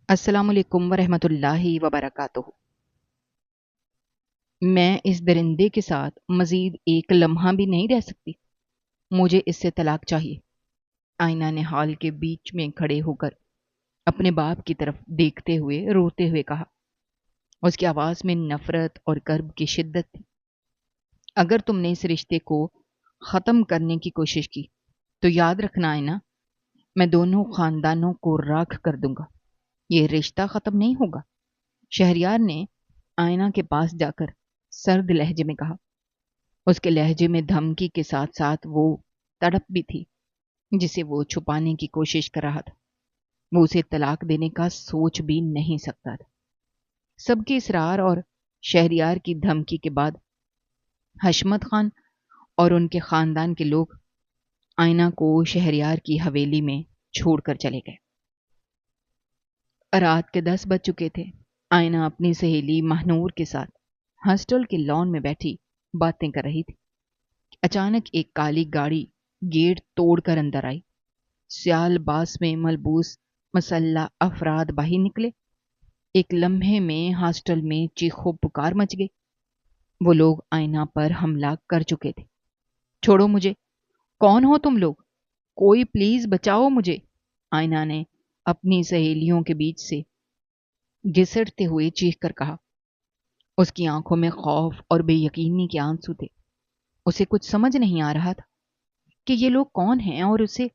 السلام علیکم ورحمۃ اللہ وبرکاتہ۔ میں اس درندے کے ساتھ مزید ایک لمحہ بھی نہیں رہ سکتی۔ مجھے اس سے طلاق چاہیے۔ آئینہ نے ہال کے بیچ میں کھڑے ہو کر اپنے باپ کی طرف دیکھتے ہوئے روتے ہوئے کہا۔ اس کی آواز میں نفرت اور کرب کی شدت تھی۔ اگر تم نے اس رشتے کو ختم کرنے کی کوشش کی تو یاد رکھنا آئینہ، میں دونوں خاندانوں کو راکھ کر دوں گا۔ یہ رشتہ ختم نہیں ہوگا۔ شہریار نے آئینہ کے پاس جا کر سرد لہجے میں کہا۔ اس کے لہجے میں دھمکی کے ساتھ ساتھ وہ تڑپ بھی تھی جسے وہ چھپانے کی کوشش کر رہا تھا۔ وہ اسے طلاق دینے کا سوچ بھی نہیں سکتا تھا۔ سب کے اصرار اور شہریار کی دھمکی کے بعد حشمت خان اور ان کے خاندان کے لوگ آئینہ کو شہریار کی حویلی میں چھوڑ کر چلے گئے۔ رات کے 10 بج چکے تھے۔ آئینہ اپنی سہیلی مہنور کے ساتھ ہاسٹل کے لان میں بیٹھی باتیں کر رہی تھی۔ اچانک ایک کالی گاڑی گیٹ توڑ کر اندر آئی۔ سیال باس میں ملبوس مسلح افراد باہر نکلے۔ ایک لمحے میں ہاسٹل میں چیخو پکار مچ گئی۔ وہ لوگ آئینہ پر حملہ کر چکے تھے۔ چھوڑو مجھے، کون ہو تم لوگ؟ کوئی پلیز بچاؤ مجھے، آئینہ نے اپنی سہیلیوں کے بیچ سے گھسٹتے ہوئے چیخ کر کہا۔ اس کی آنکھوں میں خوف اور بے یقینی کے آنسو تھے۔ اسے کچھ سمجھ نہیں آ رہا تھا کہ یہ لوگ کون ہیں اور اسے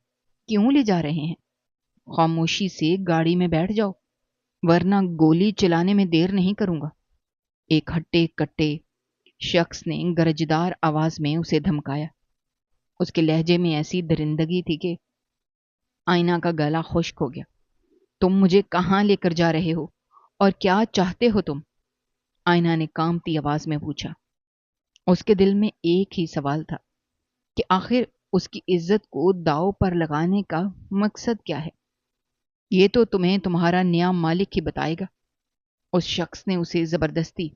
کیوں لے جا رہے ہیں۔ خاموشی سے گاڑی میں بیٹھ جاؤ ورنہ گولی چلانے میں دیر نہیں کروں گا، ایک ہٹے کٹے شخص نے گرجدار آواز میں اسے دھمکایا۔ اس کے لہجے میں ایسی درندگی تھی کہ آئینہ کا گلا خشک ہو گیا۔ تم مجھے کہاں لے کر جا رہے ہو اور کیا چاہتے ہو تم؟ آئینہ نے کانپتی آواز میں پوچھا۔ اس کے دل میں ایک ہی سوال تھا کہ آخر اس کی عزت کو داؤ پر لگانے کا مقصد کیا ہے۔ یہ تو تمہیں تمہارا نیا مالک ہی بتائے گا، اس شخص نے اسے زبردستی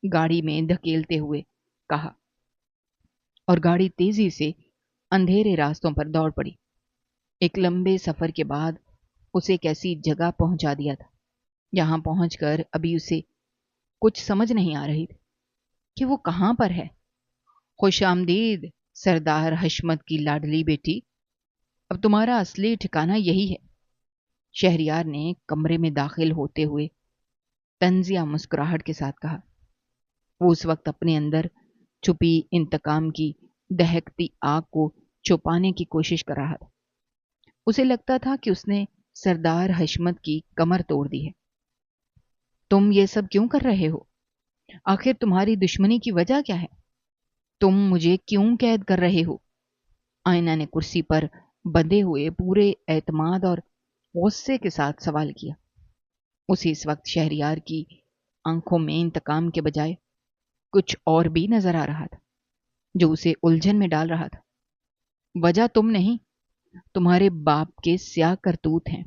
گاڑی میں دھکیلتے ہوئے کہا، اور گاڑی تیزی سے اندھیرے راستوں پر دوڑ پڑی۔ ایک لمبے سفر کے بعد اسے ایک ایسی جگہ پہنچا دیا تھا جہاں پہنچ کر ابھی اسے کچھ سمجھ نہیں آ رہی تھی کہ وہ کہاں پر ہے۔ خوش آمدید سردار حشمت کی لاڈلی بیٹی، اب تمہارا اصلی ٹھکانہ یہی ہے، شہریار نے کمرے میں داخل ہوتے ہوئے طنزیہ مسکراہٹ کے ساتھ کہا۔ وہ اس وقت اپنے اندر چھپی انتقام کی دہکتی آگ کو چھپانے کی کوشش کر رہا تھا۔ اسے لگتا تھا کہ اس نے سردار حشمت کی کمر توڑ دی ہے۔ تم یہ سب کیوں کر رہے ہو؟ آخر تمہاری دشمنی کی وجہ کیا ہے؟ تم مجھے کیوں قید کر رہے ہو؟ آئینہ نے کرسی پر بندھے ہوئے پورے اعتماد اور غصے کے ساتھ سوال کیا۔ اسے اس وقت شہریار کی آنکھوں میں انتقام کے بجائے کچھ اور بھی نظر آ رہا تھا جو اسے الجھن میں ڈال رہا تھا۔ وجہ تم نہیں، تمہارے باپ کے سیاہ کرتوت ہیں،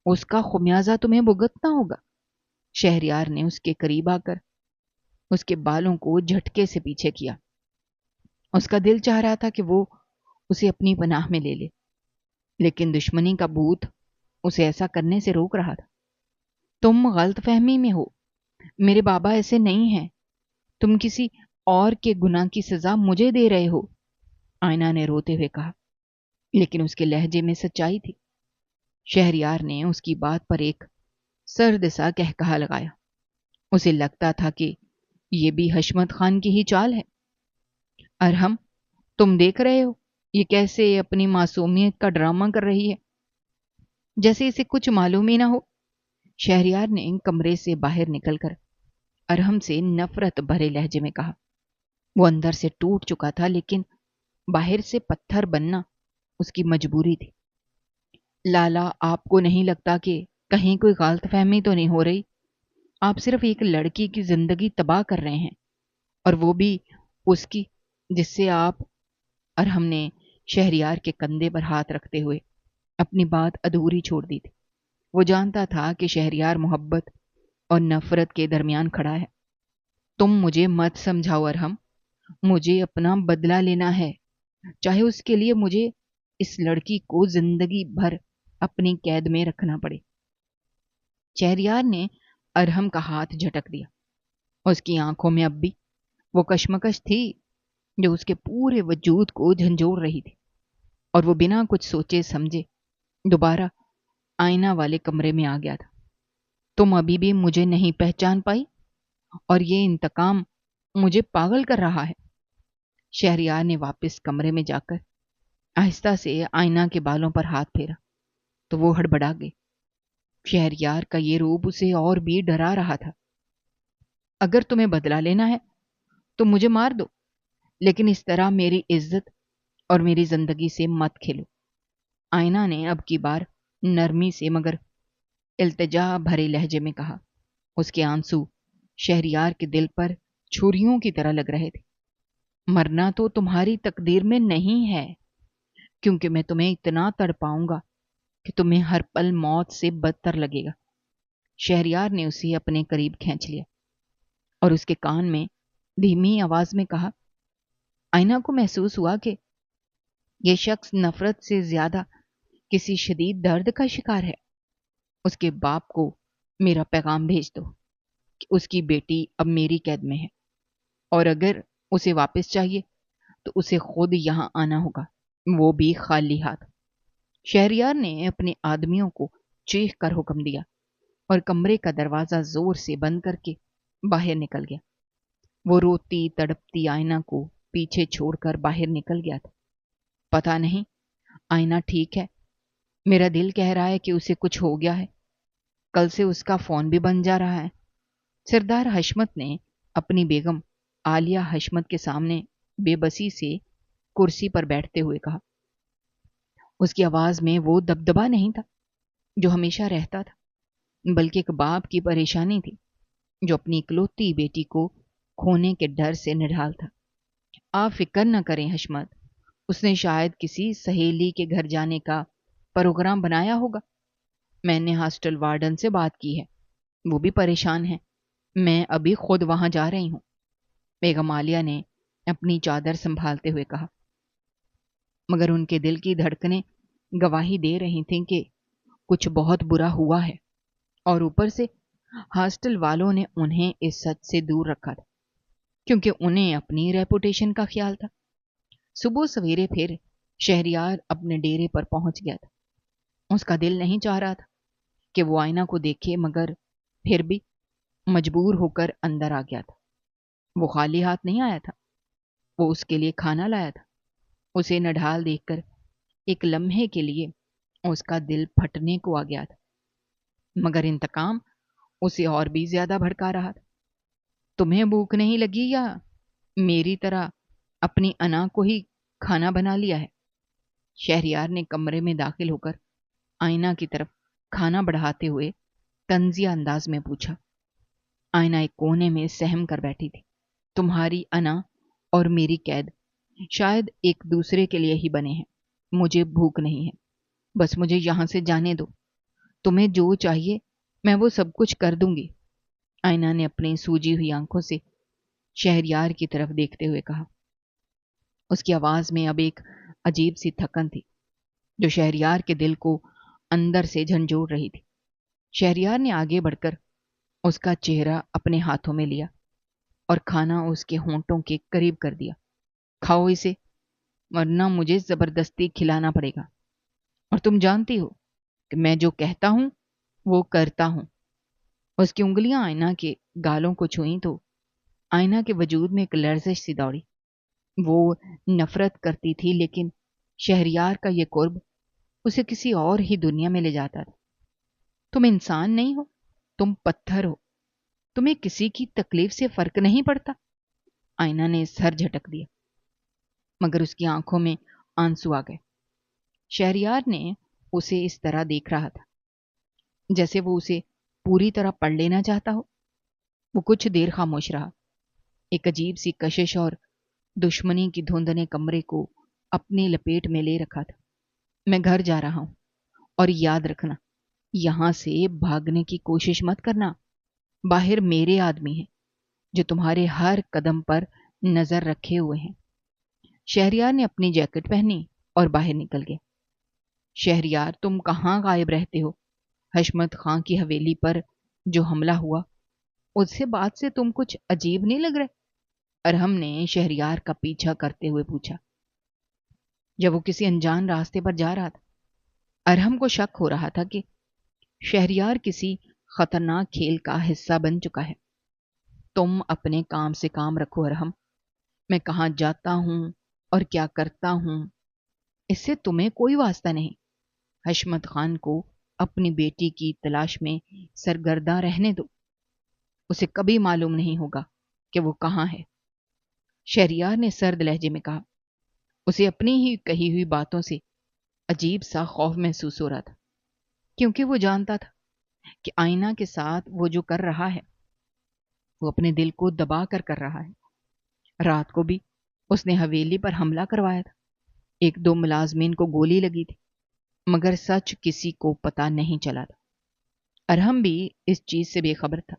اس کا خمیازہ تمہیں بھگتنا ہوگا۔ شہریار نے اس کے قریب آ کر اس کے بالوں کو جھٹکے سے پیچھے کیا۔ اس کا دل چاہ رہا تھا کہ وہ اسے اپنی پناہ میں لے لے، لیکن دشمنی کا بھوت اسے ایسا کرنے سے روک رہا تھا۔ تم غلط فہمی میں ہو، میرے بابا ایسے نہیں ہیں، تم کسی اور کے گناہ کی سزا مجھے دے رہے ہو، آئینہ نے روتے ہوئے کہا، لیکن اس کے لہجے میں سچائی تھی۔ شہریار نے اس کی بات پر ایک سرد سا کہکہا لگایا۔ اسے لگتا تھا کہ یہ بھی حشمت خان کی ہی چال ہے۔ ارحم، تم دیکھ رہے ہو یہ کیسے اپنی معصومیت کا ڈرامہ کر رہی ہے، جیسے اسے کچھ معلوم ہی نہ ہو۔ شہریار نے کمرے سے باہر نکل کر ارحم سے نفرت بھرے لہجے میں کہا۔ وہ اندر سے ٹوٹ چکا تھا لیکن باہر سے پتھر بننا اس کی مجبوری تھی۔ لالا، آپ کو نہیں لگتا کہ کہیں کوئی غلط فہمی تو نہیں ہو رہی؟ آپ صرف ایک لڑکی کی زندگی تباہ کر رہے ہیں، اور وہ بھی اس کی جس سے آپ، ارحم نے شہریار کے کندھے پر ہاتھ رکھتے ہوئے اپنی بات ادھوری چھوڑ دی تھی۔ وہ جانتا تھا کہ شہریار محبت اور نفرت کے درمیان کھڑا ہے۔ تم مجھے مت سمجھاؤ ارحم، مجھے اپنا بدلہ لینا ہے، چاہے اس کے لیے مجھے اس لڑکی کو زندگی بھر اپنی قید میں رکھنا پڑے۔ شہریار نے ارحم کا ہاتھ جھٹک دیا۔ اس کی آنکھوں میں اب بھی وہ کشمکش تھی جو اس کے پورے وجود کو جھنجھوڑ رہی تھی، اور وہ بنا کچھ سوچے سمجھے دوبارہ آئینہ والے کمرے میں آ گیا تھا۔ تم ابھی بھی مجھے نہیں پہچان پائی، اور یہ انتقام مجھے پاگل کر رہا ہے۔ شہریار نے واپس کمرے میں جا کر آہستہ سے آئینہ کے بالوں پر ہاتھ پھیرا تو وہ ہڑبڑا گئی۔ شہریار کا یہ روپ اسے اور بھی ڈرا رہا تھا۔ اگر تمہیں بدلہ لینا ہے تو مجھے مار دو، لیکن اس طرح میری عزت اور میری زندگی سے مت کھیلو۔ آئینہ نے اب کی بار نرمی سے مگر التجا بھرے لہجے میں کہا۔ اس کے آنسو شہریار کے دل پر چھریوں کی طرح لگ رہے تھے۔ مرنا تو تمہاری تقدیر میں نہیں ہے، کیونکہ میں تمہیں اتنا تڑپاؤں گا کہ تمہیں ہر پل موت سے بدتر لگے گا۔ شہریار نے اسے اپنے قریب کھینچ لیا اور اس کے کان میں دھیمی آواز میں کہا۔ آئینہ کو محسوس ہوا کہ یہ شخص نفرت سے زیادہ کسی شدید درد کا شکار ہے۔ اس کے باپ کو میرا پیغام بھیج دو کہ اس کی بیٹی اب میری قید میں ہے، اور اگر اسے واپس چاہیے تو اسے خود یہاں آنا ہوگا، وہ بھی خالی ہاتھ۔ شہریار نے اپنے آدمیوں کو چیخ کر حکم دیا اور کمرے کا دروازہ زور سے بند کر کے باہر نکل گیا۔ وہ روتی تڑپتی آئینہ کو پیچھے چھوڑ کر باہر نکل گیا تھا۔ پتہ نہیں آئینہ ٹھیک ہے، میرا دل کہہ رہا ہے کہ اسے کچھ ہو گیا ہے۔ کل سے اس کا فون بھی بند جا رہا ہے۔ سردار حشمت نے اپنی بیگم عالیہ حشمت کے سامنے بے بسی سے کرسی پر بیٹھتے ہوئے کہا۔ اس کی آواز میں وہ دبدبا نہیں تھا جو ہمیشہ رہتا تھا، بلکہ ایک باپ کی پریشانی تھی جو اپنی اکلوتی بیٹی کو کھونے کے ڈر سے نڈھال تھا۔ آپ فکر نہ کریں حشمت، اس نے شاید کسی سہیلی کے گھر جانے کا پروگرام بنایا ہوگا۔ میں نے ہاسٹل وارڈن سے بات کی ہے، وہ بھی پریشان ہے۔ میں ابھی خود وہاں جا رہی ہوں، بیگم عالیہ نے اپنی چادر سنبھالتے ہوئے کہا، مگر ان کے دل کی دھڑکنیں گواہی دے رہی تھیں کہ کچھ بہت برا ہوا ہے، اور اوپر سے ہاسٹل والوں نے انہیں اس سچ سے دور رکھا تھا کیونکہ انہیں اپنی ریپوٹیشن کا خیال تھا۔ صبح سویرے پھر شہریار اپنے ڈیرے پر پہنچ گیا تھا۔ اس کا دل نہیں چاہ رہا تھا کہ وہ آئینہ کو دیکھے، مگر پھر بھی مجبور ہو کر اندر آ گیا تھا۔ وہ خالی ہاتھ نہیں آیا تھا، وہ اس کے لیے کھانا لایا تھا۔ اسے نڈھال دیکھ کر ایک لمحے کے لیے اس کا دل پھٹنے کو آ گیا تھا، مگر انتقام اسے اور بھی زیادہ بھڑکا رہا تھا۔ تمہیں بھوک نہیں لگی یا میری طرح اپنی انا کو ہی کھانا بنا لیا ہے؟ شہریار نے کمرے میں داخل ہو کر آئینہ کی طرف کھانا بڑھاتے ہوئے طنزیہ انداز میں پوچھا۔ آئینہ ایک کونے میں سہم کر بیٹھی تھی۔ تمہاری انا اور میری قید شاید ایک دوسرے کے لیے ہی بنے ہیں۔ مجھے بھوک نہیں ہے، بس مجھے یہاں سے جانے دو۔ تمہیں جو چاہیے میں وہ سب کچھ کر دوں گی۔ آئینہ نے اپنی سوجی ہوئی آنکھوں سے شہریار کی طرف دیکھتے ہوئے کہا۔ اس کی آواز میں اب ایک عجیب سی تھکن تھی جو شہریار کے دل کو اندر سے جھنجھوڑ رہی تھی۔ شہریار نے آگے بڑھ کر اس کا چہرہ اپنے ہاتھوں میں لیا اور کھانا اس کے ہونٹوں کے قریب کر دیا۔ کھاؤ اسے، ورنہ مجھے زبردستی کھلانا پڑے گا، اور تم جانتی ہو کہ میں جو کہتا ہوں وہ کرتا ہوں۔ اس کی انگلیاں آئینہ کے گالوں کو چھوئیں تو آئینہ کے وجود میں ایک لرزش سی دوڑی۔ وہ نفرت کرتی تھی، لیکن شہریار کا یہ قرب اسے کسی اور ہی دنیا میں لے جاتا تھا۔ تم انسان نہیں ہو، تم پتھر ہو، تمہیں کسی کی تکلیف سے فرق نہیں پڑتا۔ آئینہ نے سر جھٹک دیا، مگر اس کی آنکھوں میں آنسو آ گئے۔ شہریار نے اسے اس طرح دیکھ رہا تھا جیسے وہ اسے پوری طرح پڑھ لینا چاہتا ہو۔ وہ کچھ دیر خاموش رہا۔ ایک عجیب سی کشش اور دشمنی کی دھند نے کمرے کو اپنی لپیٹ میں لے رکھا تھا۔ میں گھر جا رہا ہوں، اور یاد رکھنا یہاں سے بھاگنے کی کوشش مت کرنا۔ باہر میرے آدمی ہیں جو تمہارے ہر قدم پر نظر رکھے ہوئے ہیں۔ شہریار نے اپنی جیکٹ پہنی اور باہر نکل گیا۔ شہریار، تم کہاں غائب رہتے ہو؟ حشمت خان کی حویلی پر جو حملہ ہوا اس سے بات سے تم کچھ عجیب نہیں لگ رہے؟ ارحم نے شہریار کا پیچھا کرتے ہوئے پوچھا۔ جب وہ کسی انجان راستے پر جا رہا تھا، ارحم کو شک ہو رہا تھا کہ شہریار کسی خطرناک کھیل کا حصہ بن چکا ہے۔ تم اپنے کام سے کام رکھو ارحم، میں کہاں جاتا ہوں اور کیا کرتا ہوں اس سے تمہیں کوئی واسطہ نہیں۔ حشمت خان کو اپنی بیٹی کی تلاش میں سرگرداں رہنے دو، اسے کبھی معلوم نہیں ہوگا کہ وہ کہاں ہے۔ شہریار نے سرد لہجے میں کہا۔ اسے اپنی ہی کہی ہوئی باتوں سے عجیب سا خوف محسوس ہو رہا تھا، کیونکہ وہ جانتا تھا کہ آئینہ کے ساتھ وہ جو کر رہا ہے وہ اپنے دل کو دبا کر رہا ہے۔ رات کو بھی اس نے حویلی پر حملہ کروایا تھا، ایک دو ملازمین کو گولی لگی تھی، مگر سچ کسی کو پتا نہیں چلا تھا۔ ارحم بھی اس چیز سے بے خبر تھا،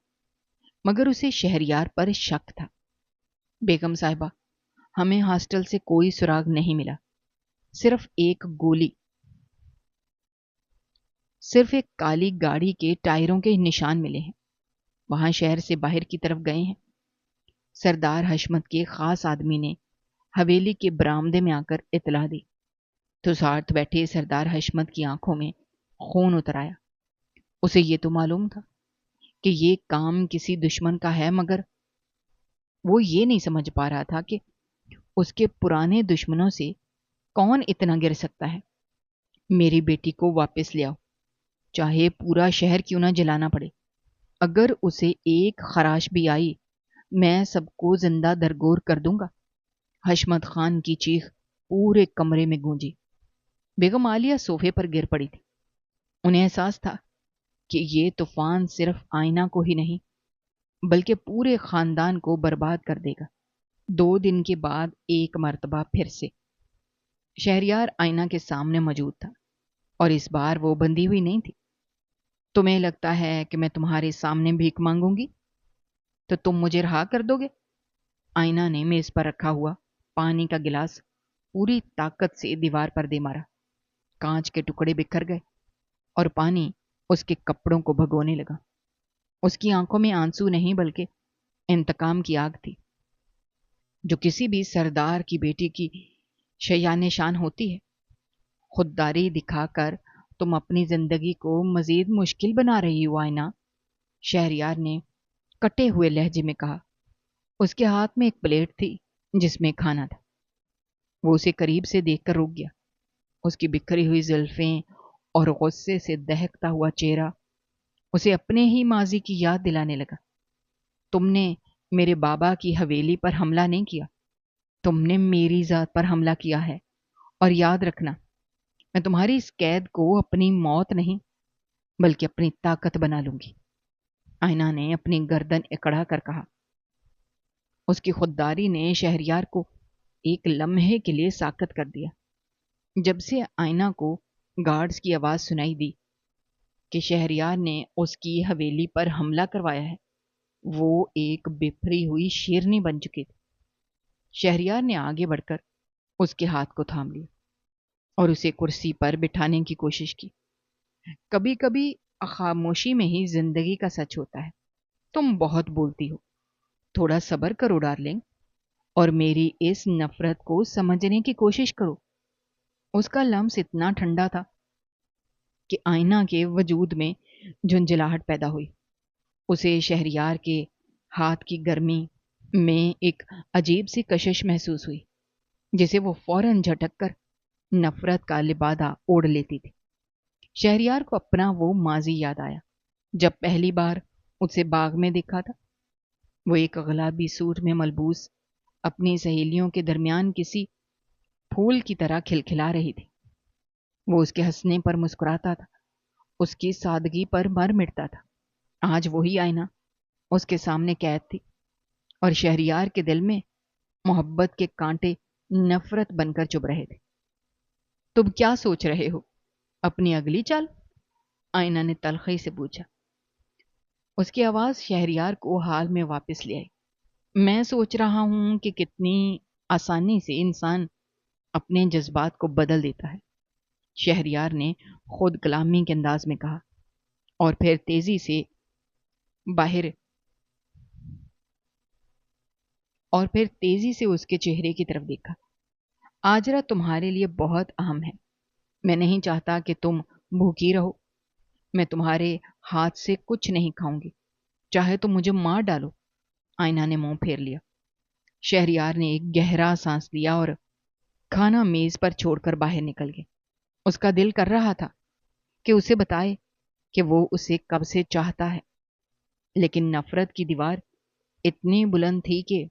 مگر اسے شہریار پر شک تھا۔ بیگم صاحبہ، ہمیں ہاسٹل سے کوئی سراغ نہیں ملا، صرف ایک گولی، صرف ایک کالی گاڑی کے ٹائروں کے نشان ملے ہیں، وہاں شہر سے باہر کی طرف گئے ہیں۔ سردار حشمت کے خاص آدمی نے حویلی کے برآمدے میں آ کر اطلاع دی تو ساتھ بیٹھے سردار حشمت کی آنکھوں میں خون اتر آیا۔ اسے یہ تو معلوم تھا کہ یہ کام کسی دشمن کا ہے، مگر وہ یہ نہیں سمجھ پا رہا تھا کہ اس کے پرانے دشمنوں سے کون اتنا گر سکتا ہے۔ میری بیٹی کو واپس لے آؤ، چاہے پورا شہر کیوں نہ جلانا پڑے، اگر اسے ایک خراش بھی آئی میں سب کو زندہ درگور کر دوں گا۔ حشمت خان کی چیخ پورے کمرے میں گونجی۔ بیگم عالیہ صوفے پر گر پڑی تھی۔ انہیں احساس تھا کہ یہ طوفان صرف آئینہ کو ہی نہیں بلکہ پورے خاندان کو برباد کر دے گا۔ 2 دن کے بعد ایک مرتبہ پھر سے شہریار آئینہ کے سامنے موجود تھا، اور اس بار وہ بندھی ہوئی نہیں تھی۔ تمہیں لگتا ہے کہ میں تمہارے سامنے بھیک مانگوں گی تو تم مجھے رہا کر دو گے؟ آئینہ نے میز پر رکھا ہوا پانی کا گلاس پوری طاقت سے دیوار پر دے مارا۔ کانچ کے ٹکڑے بکھر گئے اور پانی اس کے کپڑوں کو بھگونے لگا۔ اس کی آنکھوں میں آنسو نہیں بلکہ انتقام کی آگ تھی، جو کسی بھی سردار کی بیٹی کی شیان شان ہوتی ہے۔ خودداری دکھا کر تم اپنی زندگی کو مزید مشکل بنا رہی ہو آئینہ، شہریار نے کٹے ہوئے لہجے میں کہا۔ اس کے ہاتھ میں ایک پلیٹ تھی جس میں کھانا تھا۔ وہ اسے قریب سے دیکھ کر رک گیا۔ اس کی بکھری ہوئی زلفیں اور غصے سے دہکتا ہوا چہرہ اسے اپنے ہی ماضی کی یاد دلانے لگا۔ تم نے میرے بابا کی حویلی پر حملہ نہیں کیا، تم نے میری ذات پر حملہ کیا ہے، اور یاد رکھنا میں تمہاری اس قید کو اپنی موت نہیں بلکہ اپنی طاقت بنا لوں گی۔ آئینہ نے اپنی گردن اکڑا کر کہا۔ اس کی خودداری نے شہریار کو ایک لمحے کے لیے ساکت کر دیا۔ جب سے آئینہ کو گارڈز کی آواز سنائی دی کہ شہریار نے اس کی حویلی پر حملہ کروایا ہے، وہ ایک بپھری ہوئی شیرنی بن چکی تھی۔ شہریار نے آگے بڑھ کر اس کے ہاتھ کو تھام لیا اور اسے کرسی پر بٹھانے کی کوشش کی۔ کبھی کبھی خاموشی میں ہی زندگی کا سچ ہوتا ہے۔ تم بہت بولتی ہو، تھوڑا صبر کرو ڈارلنگ، اور میری اس نفرت کو سمجھنے کی کوشش کرو۔ اس کا لمس اتنا ٹھنڈا تھا کہ آئینہ کے وجود میں جھنجھلاہٹ پیدا ہوئی۔ اسے شہریار کے ہاتھ کی گرمی میں ایک عجیب سی کشش محسوس ہوئی، جسے وہ فوراً جھٹک کر نفرت کا لبادہ اوڑھ لیتی تھی۔ شہریار کو اپنا وہ ماضی یاد آیا جب پہلی بار اسے باغ میں دیکھا تھا۔ وہ ایک گلابی سوٹ میں ملبوس اپنی سہیلیوں کے درمیان کسی پھول کی طرح کھلکھلا رہی تھی۔ وہ اس کے ہنسنے پر مسکراتا تھا، اس کی سادگی پر مر مٹتا تھا۔ آج وہی آئینہ اس کے سامنے قید تھی، اور شہریار کے دل میں محبت کے کانٹے نفرت بن کر چبھ رہے تھے۔ تم کیا سوچ رہے ہو؟ اپنی اگلی چال؟ آئینہ نے تلخی سے پوچھا۔ اس کی آواز شہریار کو حال میں واپس لے آئی۔ میں سوچ رہا ہوں کہ کتنی آسانی سے انسان اپنے جذبات کو بدل دیتا ہے، شہریار نے خود کلامی کے انداز میں کہا۔ اور پھر تیزی سے باہر اور پھر تیزی سے اس کے چہرے کی طرف دیکھا۔ آج رات تمہارے لیے بہت اہم ہے۔ میں نہیں چاہتا کہ تم بھوکی رہو۔ میں تمہارے ہاتھ سے کچھ نہیں کھاؤں گی، چاہے تو مجھے مار ڈالو۔ آئینہ نے منہ پھیر لیا۔ شہریار نے ایک گہرا سانس لیا اور کھانا میز پر چھوڑ کر باہر نکل گیا۔ اس کا دل کر رہا تھا کہ اسے بتائے کہ وہ اسے کب سے چاہتا ہے، لیکن نفرت کی دیوار اتنی بلند تھی کہ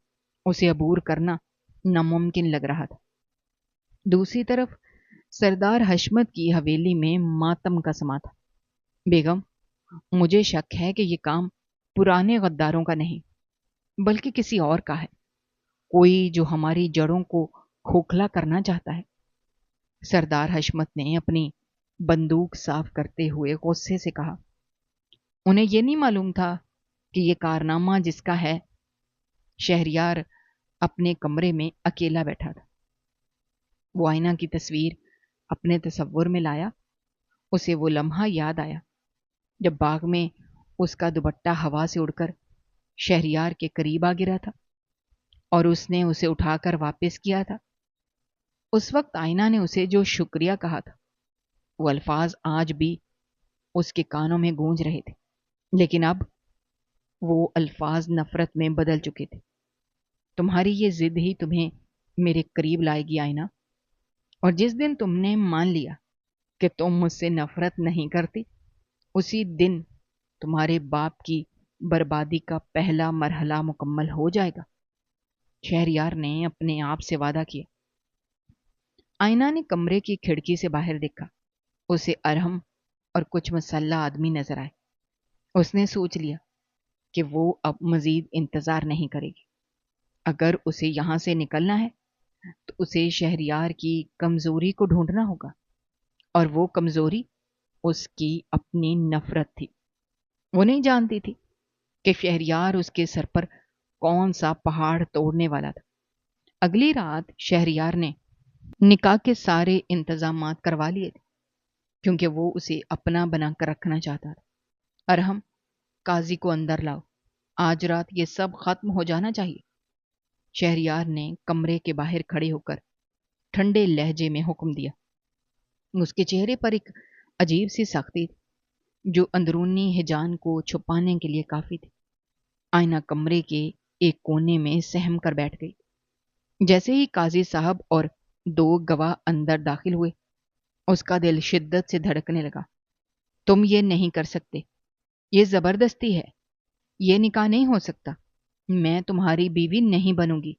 اسے عبور کرنا ناممکن لگ رہا تھا۔ دوسری طرف سردار حشمت کی حویلی میں ماتم کا سما تھا۔ بیگم، مجھے شک ہے کہ یہ کام پرانے غداروں کا نہیں بلکہ کسی اور کا ہے، کوئی جو ہماری جڑوں کو کھوکھلا کرنا چاہتا ہے۔ سردار حشمت نے اپنی بندوق صاف کرتے ہوئے غصے سے کہا، انہیں یہ نہیں معلوم تھا کہ یہ کارنامہ جس کا ہے؟ شہریار اپنے کمرے میں اکیلا بیٹھا تھا۔ وہ آئینہ کی تصویر اپنے تصور میں لایا۔ اسے وہ لمحہ یاد آیا جب باغ میں اس کا دوپٹہ ہوا سے اڑ کر شہریار کے قریب آ گرا تھا اور اس نے اسے اٹھا کر واپس کیا تھا۔ اس وقت آئینہ نے اسے جو شکریہ کہا تھا وہ الفاظ آج بھی اس کے کانوں میں گونج رہے تھے، لیکن اب وہ الفاظ نفرت میں بدل چکے تھے۔ تمہاری یہ ضد ہی تمہیں میرے قریب لائے گی آئینہ، اور جس دن تم نے مان لیا کہ تم مجھ سے نفرت نہیں کرتی، اسی دن تمہارے باپ کی بربادی کا پہلا مرحلہ مکمل ہو جائے گا۔ شہریار نے اپنے آپ سے وعدہ کیا۔ آئینہ نے کمرے کی کھڑکی سے باہر دیکھا۔ اسے ارحم اور کچھ مسلح آدمی نظر آئے۔ اس نے سوچ لیا کہ وہ اب مزید انتظار نہیں کرے گی۔ اگر اسے یہاں سے نکلنا ہے تو اسے شہریار کی کمزوری کو ڈھونڈنا ہوگا، اور وہ کمزوری اس کی اپنی نفرت تھی۔ وہ نہیں جانتی تھی کہ شہریار اس کے سر پر کون سا پہاڑ توڑنے والا تھا۔ اگلی رات شہریار نے نکاح کے سارے انتظامات کروا لیے تھے، کیونکہ وہ اسے اپنا بنا کر رکھنا چاہتا تھا۔ ارحم، قاضی کو اندر لاؤ، آج رات یہ سب ختم ہو جانا چاہیے۔ شہریار نے کمرے کے باہر کھڑے ہو کر ٹھنڈے لہجے میں حکم دیا۔ اس کے چہرے پر ایک عجیب سی سختی تھی جو اندرونی ہیجان کو چھپانے کے لیے کافی تھی۔ آئینہ کمرے کے ایک کونے میں سہم کر بیٹھ گئی۔ جیسے ہی قاضی صاحب اور دو گواہ اندر داخل ہوئے، اس کا دل شدت سے دھڑکنے لگا۔ تم یہ نہیں کر سکتے، یہ زبردستی ہے، یہ نکاح نہیں ہو سکتا، میں تمہاری بیوی نہیں بنوں گی۔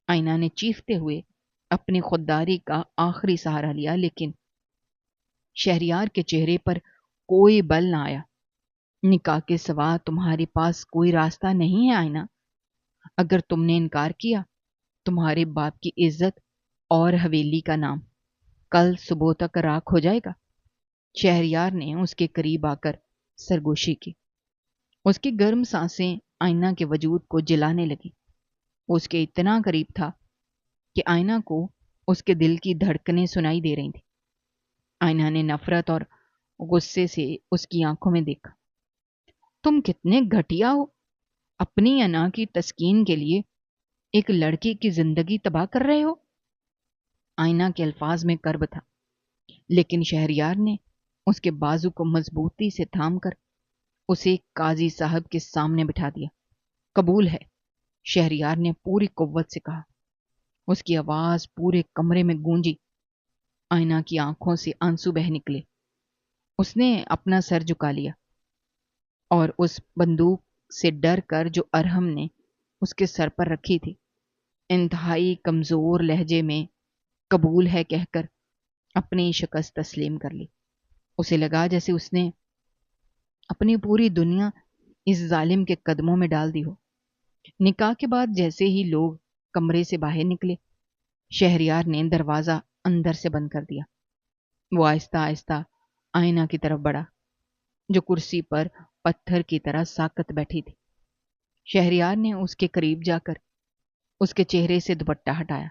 آئینہ نے چیختے ہوئے اپنی خودداری کا آخری سہارا لیا، لیکن شہریار کے چہرے پر کوئی بل نہ آیا۔ نکاح کے سوا تمہارے پاس کوئی راستہ نہیں ہے آئینہ۔ اگر تم نے انکار کیا، تمہارے باپ کی عزت اور حویلی کا نام کل صبح تک راکھ ہو جائے گا۔ شہریار نے اس کے قریب آ کر سرگوشی کی۔ اس کی گرم سانسیں آئینہ کے وجود کو جلانے لگی۔ اس کے اتنا قریب تھا کہ آئینہ کو اس کے دل کی دھڑکنیں سنائی دے رہی تھیں۔ آئینہ نے نفرت اور غصے سے اس کی آنکھوں میں دیکھا۔ تم کتنے گھٹیا ہو، اپنی انا کی تسکین کے لیے ایک لڑکی کی زندگی تباہ کر رہے ہو۔ آئینہ کے الفاظ میں کرب تھا، لیکن شہریار نے اس کے بازو کو مضبوطی سے تھام کر اسے قاضی صاحب کے سامنے بٹھا دیا۔ قبول ہے، شہریار نے پوری قوت سے کہا۔ اس کی آواز پورے کمرے میں گونجی۔ آئینہ کی آنکھوں سے آنسو بہہ نکلے۔ اس نے اپنا سر جھکا لیا اور اس بندوق سے ڈر کر جو ارحم نے اس کے سر پر رکھی تھی، انتہائی کمزور لہجے میں قبول ہے کہہ کر اپنی شکست تسلیم کر لی۔ اسے لگا جیسے اس نے اپنی پوری دنیا اس ظالم کے قدموں میں ڈال دی ہو۔ نکاح کے بعد جیسے ہی لوگ کمرے سے باہر نکلے، شہریار نے دروازہ اندر سے بند کر دیا۔ وہ آہستہ آہستہ آئینہ کی طرف بڑھا، جو کرسی پر پتھر کی طرح ساکت بیٹھی تھی۔ شہریار نے اس کے قریب جا کر اس کے چہرے سے دوپٹہ ہٹایا۔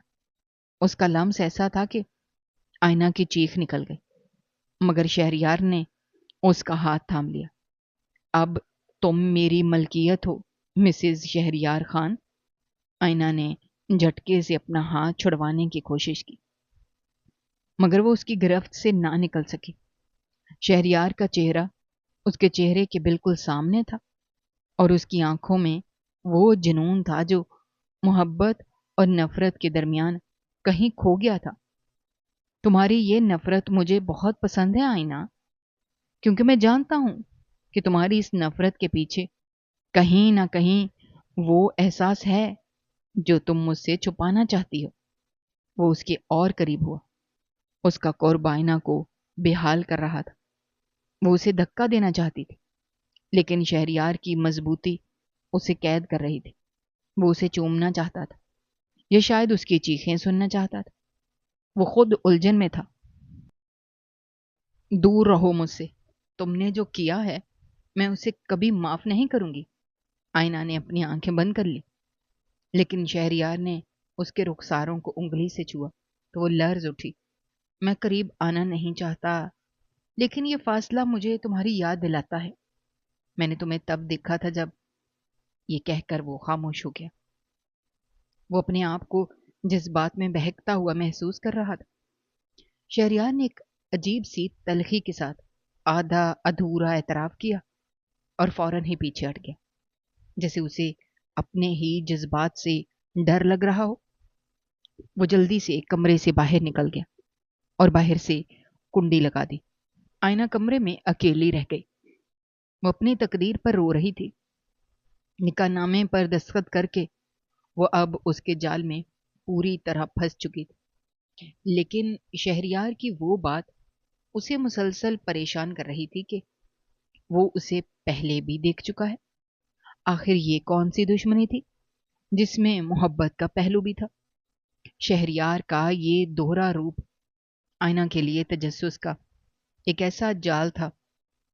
اس کا لمس ایسا تھا کہ آئینہ کی چیخ نکل گئی، مگر شہریار نے اس کا ہاتھ تھام لیا۔ اب تم میری ملکیت ہو مسز شہریار خان۔ آئینہ نے جھٹکے سے اپنا ہاتھ چھڑوانے کی کوشش کی، مگر وہ اس کی گرفت سے نہ نکل سکی۔ شہریار کا چہرہ اس کے چہرے کے بالکل سامنے تھا، اور اس کی آنکھوں میں وہ جنون تھا جو محبت اور نفرت کے درمیان کہیں کھو گیا تھا۔ تمہاری یہ نفرت مجھے بہت پسند ہے آئینہ، کیونکہ میں جانتا ہوں کہ تمہاری اس نفرت کے پیچھے کہیں نہ کہیں وہ احساس ہے جو تم مجھ سے چھپانا چاہتی ہو۔ وہ اس کے اور قریب ہوا، اس کا قرب آئینہ کو بے حال کر رہا تھا۔ وہ اسے دھکا دینا چاہتی تھی، لیکن شہریار کی مضبوطی اسے قید کر رہی تھی۔ وہ اسے چومنا چاہتا تھا، یا شاید اس کی چیخیں سننا چاہتا تھا۔ وہ خود الجھن میں تھا۔ دور رہو مجھ سے، تم نے جو کیا ہے میں اسے کبھی معاف نہیں کروں گی۔ آئینہ نے اپنی آنکھیں بند کر لی، لیکن شہریار نے اس کے رخساروں کو انگلی سے چھوا تو وہ لرز اٹھی۔ میں قریب آنا نہیں چاہتا، لیکن یہ فاصلہ مجھے تمہاری یاد دلاتا ہے۔ میں نے تمہیں تب دیکھا تھا جب… یہ کہہ کر وہ خاموش ہو گیا۔ وہ اپنے آپ کو جذبات میں بہکتا ہوا محسوس کر رہا تھا۔ شہریار نے ایک عجیب سی تلخی کے ساتھ آدھا ادھورا اعتراف کیا اور فوراً ہی پیچھے ہٹ گیا، جیسے اسے اپنے ہی جذبات سے ڈر لگ رہا ہو۔ وہ جلدی سے کمرے سے باہر نکل گیا اور باہر سے کنڈی لگا دی۔ آئینہ کمرے میں اکیلی رہ گئی۔ وہ اپنی تقدیر پر رو رہی تھی۔ نکاح نامے پر دستخط کر کے وہ اب اس کے جال میں پوری طرح پھنس چکی تھی، لیکن شہریار کی وہ بات اسے مسلسل پریشان کر رہی تھی کہ وہ اسے پہلے بھی دیکھ چکا ہے۔ آخر یہ کون سی دشمنی تھی جس میں محبت کا پہلو بھی تھا؟ شہریار کا یہ دوہرا روپ آئینہ کے لیے تجسس کا ایک ایسا جال تھا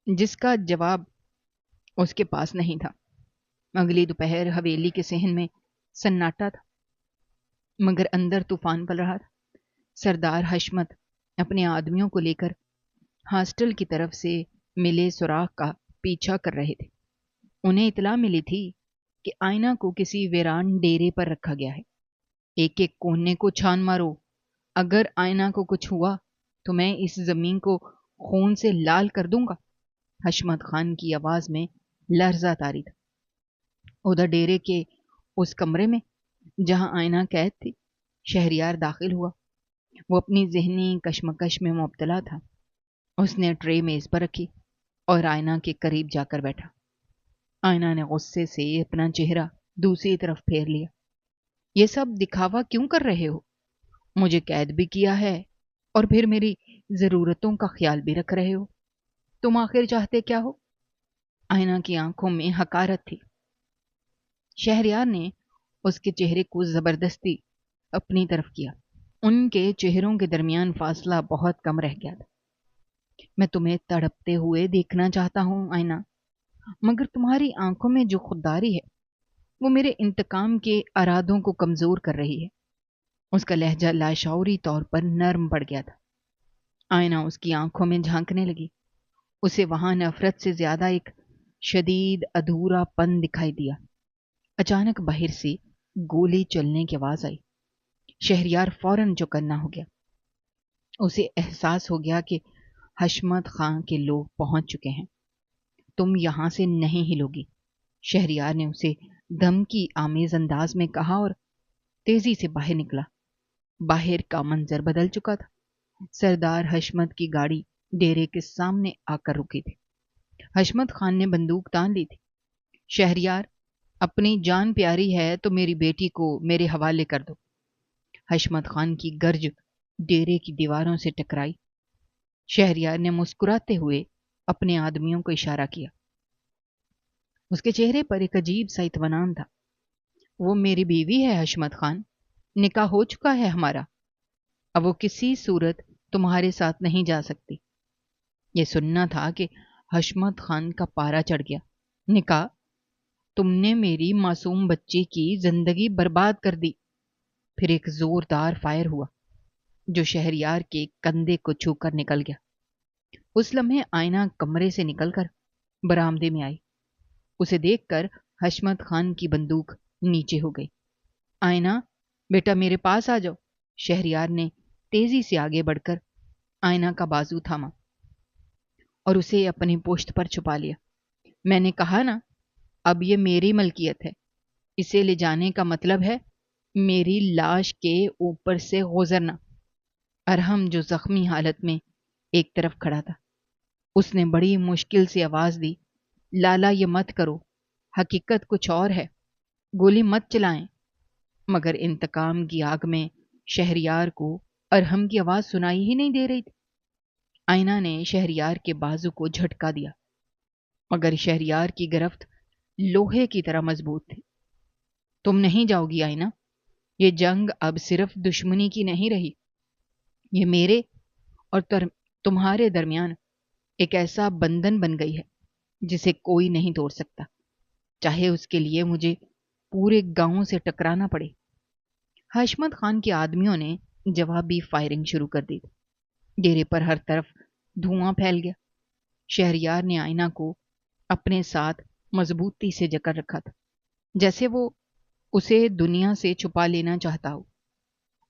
جس کا جواب اس کے پاس نہیں تھا۔ اگلی دوپہر حویلی کے صحن میں سناٹا تھا، مگر اندر طوفان پل رہا تھا۔ سردار حشمت اپنے آدمیوں کو لے کر ہاسٹل کی طرف سے ملے سوراخ کا پیچھا کر رہے تھے۔ انہیں اطلاع ملی تھی کہ آئینہ کو کسی ویران ڈیرے پر رکھا گیا ہے۔ ایک ایک کونے کو چھان مارو، اگر آئینہ کو کچھ ہوا تو میں اس زمین کو خون سے لال کر دوں گا۔ حشمت خان کی آواز میں لرزہ طاری تھا۔ ادھر ڈیرے کے اس کمرے میں جہاں آئینہ قید تھی، شہریار داخل ہوا۔ وہ اپنی ذہنی کشمکش میں مبتلا تھا۔ اس نے ٹرے میز پر رکھی اور آئینہ کے قریب جا کر بیٹھا۔ آئینہ نے غصے سے اپنا چہرہ دوسری طرف پھیر لیا۔ یہ سب دکھاوا کیوں کر رہے ہو؟ مجھے قید بھی کیا ہے اور پھر میری ضرورتوں کا خیال بھی رکھ رہے ہو۔ تم آخر چاہتے کیا ہو؟ آئینہ کی آنکھوں میں حقارت تھی۔ شہریار نے اس کے چہرے کو زبردستی اپنی طرف کیا۔ ان کے چہروں کے درمیان فاصلہ بہت کم رہ گیا تھا۔ میں تمہیں تڑپتے ہوئے دیکھنا چاہتا ہوں آئینہ، مگر تمہاری آنکھوں میں جو خودداری ہے وہ میرے انتقام کے ارادوں کو کمزور کر رہی ہے۔ اس کا لہجہ لاشعوری طور پر نرم پڑ گیا تھا۔ آئینہ اس کی آنکھوں میں جھانکنے لگی۔ اسے وہاں نفرت سے زیادہ ایک شدید ادھورا پن دکھائی دیا۔ اچانک باہر سے گولی چلنے کی آواز آئی۔ شہریار فوراً چوکنا ہو گیا۔ اسے احساس ہو گیا کہ حشمت خان کے لوگ پہنچ چکے ہیں۔ تم یہاں سے نہیں ہلو گی، شہریار نے اسے دھمکی آمیز انداز میں کہا اور تیزی سے باہر نکلا۔ باہر کا منظر بدل چکا تھا۔ سردار حشمت کی گاڑی ڈیرے کے سامنے آ کر رکی تھی۔ حشمت خان نے بندوق تان لی تھی۔ شہریار، اپنی جان پیاری ہے تو میری بیٹی کو میرے حوالے کر دو۔ حشمت خان کی گرج ڈیرے کی دیواروں سے ٹکرائی۔ شہریار نے مسکراتے ہوئے اپنے آدمیوں کو اشارہ کیا۔ اس کے چہرے پر ایک عجیب سا اطمینان تھا۔ وہ میری بیوی ہے حشمت خان، نکاح ہو چکا ہے ہمارا، اب وہ کسی صورت تمہارے ساتھ نہیں جا سکتی۔ یہ سننا تھا کہ حشمت خان کا پارا چڑھ گیا۔ نکاح؟ تم نے میری معصوم بچی کی زندگی برباد کر دی۔ پھر ایک زوردار فائر ہوا جو شہریار کے کندھے کو چھو کر نکل گیا۔ اس لمحے آئینہ کمرے سے نکل کر برآمدے میں آئی۔ اسے دیکھ کر حشمت خان کی بندوق نیچے ہو گئی۔ آئینہ بیٹا میرے پاس آ جاؤ۔ شہریار نے تیزی سے آگے بڑھ کر آئینہ کا بازو تھاما اور اسے اپنی پشت پر چھپا لیا۔ میں نے کہا نا، اب یہ میری ملکیت ہے، اسے لے جانے کا مطلب ہے میری لاش کے اوپر سے گزرنا۔ ارحم جو زخمی حالت میں ایک طرف کھڑا تھا، اس نے بڑی مشکل سے آواز دی، لالا یہ مت کرو، حقیقت کچھ اور ہے، گولی مت چلائیں۔ مگر انتقام کی آگ میں شہریار کو ارحم کی آواز سنائی ہی نہیں دے رہی تھی۔ آئینہ نے شہریار کے بازو کو جھٹکا دیا، مگر شہریار کی گرفت لوہے کی طرح مضبوط تھی۔ تم نہیں جاؤ گی آئینہ، یہ جنگ اب صرف دشمنی کی نہیں رہی، یہ میرے اور تمہارے درمیان ایک ایسا بندھن بن گئی ہے جسے کوئی نہیں توڑ سکتا، چاہے اس کے لیے مجھے پورے گاؤں سے ٹکرانا پڑے۔ حشمت خان کے آدمیوں نے جوابی فائرنگ شروع کر دی۔ ڈیرے پر ہر طرف دھواں پھیل گیا۔ شہریار نے آئینہ کو اپنے ساتھ مضبوطی سے جکڑ رکھا تھا، جیسے وہ اسے دنیا سے چھپا لینا چاہتا ہو۔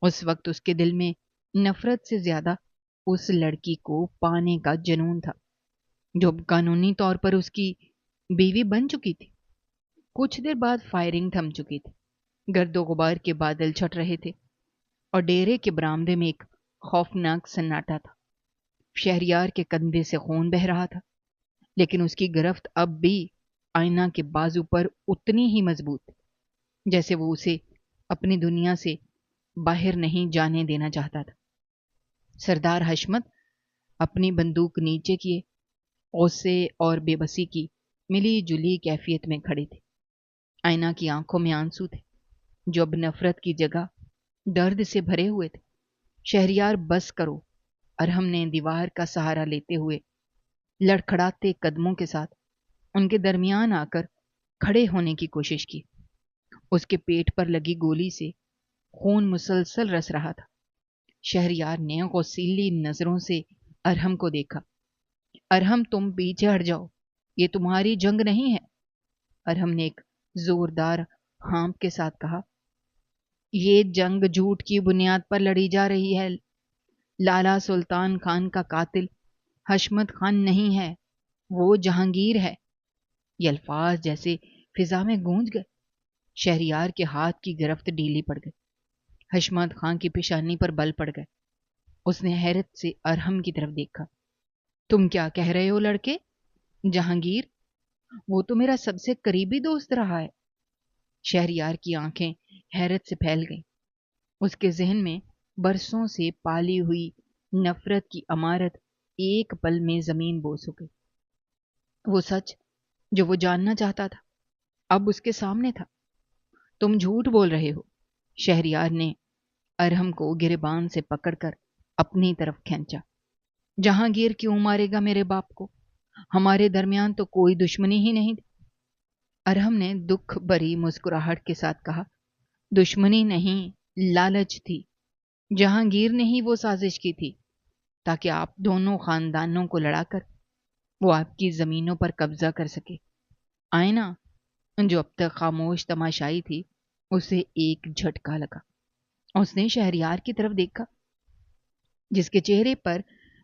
اس وقت اس کے دل میں نفرت سے زیادہ اس لڑکی کو پانے کا جنون تھا جو قانونی طور پر اس کی بیوی بن چکی تھی۔ کچھ دیر بعد فائرنگ تھم چکی تھی، گرد و غبار کے بادل چھٹ رہے تھے اور ڈیرے کے برآمدے میں ایک خوفناک سناٹا تھا۔ شہریار کے کندھے سے خون بہہ رہا تھا، لیکن اس کی گرفت اب بھی آئینہ کے بازو پر اتنی ہی مضبوط تھی جیسے وہ اسے اپنی دنیا سے باہر نہیں جانے دینا چاہتا تھا۔ سردار حشمت اپنی بندوق نیچے کیے غصے اور بے بسی کی ملی جلی کیفیت میں کھڑے تھے۔ آئینہ کی آنکھوں میں آنسو تھے جو اب نفرت کی جگہ درد سے بھرے ہوئے تھے۔ شہریار بس کرو، ارحم نے دیوار کا سہارا لیتے ہوئے لڑکھڑاتے قدموں کے ساتھ ان کے درمیان آ کر کھڑے ہونے کی کوشش کی۔ اس کے پیٹ پر لگی گولی سے خون مسلسل رس رہا تھا۔ شہریار نے غصیلی نظروں سے ارحم کو دیکھا۔ ارحم تم پیچھے ہٹ جاؤ، یہ تمہاری جنگ نہیں ہے۔ ارحم نے ایک زوردار ہانپ کے ساتھ کہا، یہ جنگ جھوٹ کی بنیاد پر لڑی جا رہی ہے۔ لالا سلطان خان کا قاتل حشمت خان نہیں ہے، وہ جہانگیر ہے۔ یہ الفاظ جیسے فضا میں گونج گئے۔ شہریار کے ہاتھ کی گرفت ڈھیلی پڑ گئی، حشمت خان کی پیشانی پر بل پڑ گئے۔ اس نے حیرت سے ارحم کی طرف دیکھا۔ تم کیا کہہ رہے ہو لڑکے؟ جہانگیر؟ وہ تو میرا سب سے قریبی دوست رہا ہے۔ شہریار کی آنکھیں حیرت سے پھیل گئیں۔ اس کے ذہن میں برسوں سے پالی ہوئی نفرت کی عمارت ایک پل میں زمین بوس ہو گئی۔ وہ سچ جو وہ جاننا چاہتا تھا اب اس کے سامنے تھا۔ تم جھوٹ بول رہے ہو۔ شہریار نے ارحم کو گریبان سے پکڑ کر اپنی طرف کھینچا۔ جہانگیر کیوں مارے گا میرے باپ کو؟ ہمارے درمیان تو کوئی دشمنی ہی نہیں تھی۔ ارحم نے دکھ بھری مسکراہٹ کے ساتھ کہا، دشمنی نہیں، لالچ تھی۔ جہانگیر نے ہی وہ سازش کی تھی تاکہ آپ دونوں خاندانوں کو لڑا کر وہ آپ کی زمینوں پر قبضہ کر سکے۔ آئینہ جو اب تک خاموش تماشائی تھی اسے ایک جھٹکا لگا۔ اس نے شہریار کی طرف دیکھا جس کے چہرے پر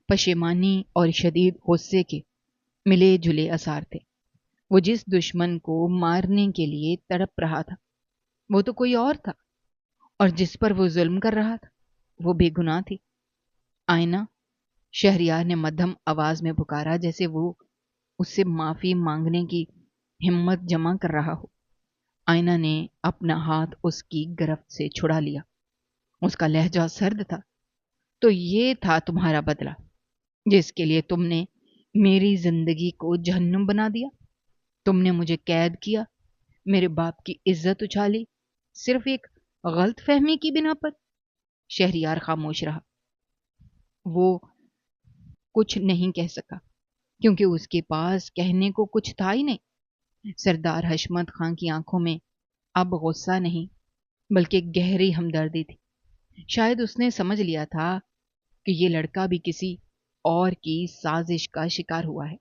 پشیمانی اور شدید غصے کے ملے جلے آثار تھے۔ وہ جس دشمن کو مارنے کے لیے تڑپ رہا تھا وہ تو کوئی اور تھا، اور جس پر وہ ظلم کر رہا تھا وہ بے گناہ تھی۔ آئینہ، شہریار نے مدھم آواز میں پکارا جیسے وہ اس سے معافی مانگنے کی ہمت جمع کر رہا ہو۔ آئینہ نے اپنا ہاتھ اس کی گرفت سے چھڑا لیا۔ اس کا لہجہ سرد تھا۔ تو یہ تھا تمہارا بدلہ جس کے لیے تم نے میری زندگی کو جہنم بنا دیا؟ تم نے مجھے قید کیا، میرے باپ کی عزت اچھالی، صرف ایک غلط فہمی کی بنا پر؟ شہریار خاموش رہا۔ وہ کچھ نہیں کہہ سکا کیونکہ اس کے پاس کہنے کو کچھ تھا ہی نہیں۔ سردار حشمت خان کی آنکھوں میں اب غصہ نہیں بلکہ گہری ہمدردی تھی۔ شاید اس نے سمجھ لیا تھا کہ یہ لڑکا بھی کسی اور کی سازش کا شکار ہوا ہے۔